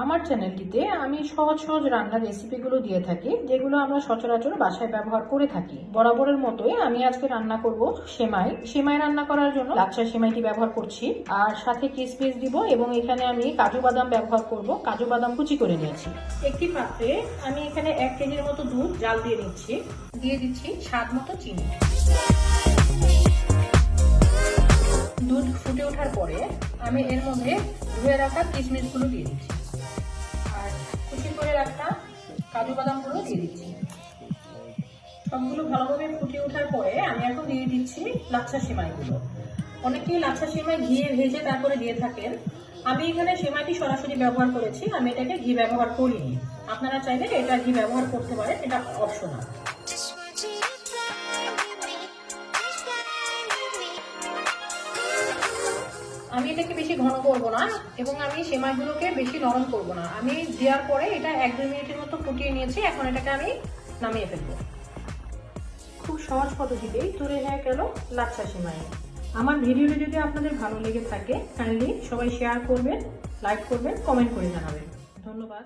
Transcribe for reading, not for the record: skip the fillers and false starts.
আমার চ্যানেলটিতে আমি সহজ সহজ রান্নার রেসিপিগুলো দিয়ে থাকি, যেগুলো আমরা সচরাচর বাসায় ব্যবহার করে থাকি। বরাবরের মতোই আমি আজকে রান্না করব সেমাই রান্না করার জন্য লাচ্ছা সেমাইটি ব্যবহার করছি, আর সাথে কিশমিশ দিব এবং এখানে আমি কাজু বাদাম ব্যবহার করব। কাজু বাদাম কুচি করে নিয়েছি। একটি পাত্রে আমি এখানে 1 কেজির মতো দুধ জাল দিয়ে নিচ্ছি। দিয়ে দিচ্ছি স্বাদ মতো চিনি। দুধ ফুটে ওঠার পরে আমি এর মধ্যে ধুয়ে রাখা কিশমিশগুলো দিয়ে দিচ্ছি আর কুচি করে রাখা কাজু বাদামগুলো দিয়ে দিচ্ছি। সবগুলো ভালোভাবে ফুটে ওঠার পরে আমি এখন দিয়ে দিচ্ছি লাচ্ছা সেমাইগুলো। অনেকেই লাচ্ছা সেমাই ঘিয়ে ভেজে তারপরে দিয়ে থাকেন। আমি এখানে সেমাইটি সরাসরি ব্যবহার করেছি, আমি এটাকে ঘি ব্যবহার করিনি। আপনারা চাইলে এটা ঘি ব্যবহার করতে পারেন, এটা অপশনাল। আমি এটাকে বেশি ঘন করব না এবং আমি সেমাইগুলোকে বেশি নরম করব না। আমি দেওয়ার পরে এটা 1-2 মিনিটের মতো ফুটিয়ে নিয়েছি। এখন এটাকে আমি নামিয়ে ফেলবো। খুব সহজ পদ্ধতিতেই তৈরি হয়ে গেল লাচ্ছা সেমাই। আমার ভিডিওটি যদি আপনাদের ভালো লেগে থাকে, কাইন্ডলি সবাই শেয়ার করবেন, লাইক করবেন, কমেন্ট করে জানাবেন। ধন্যবাদ।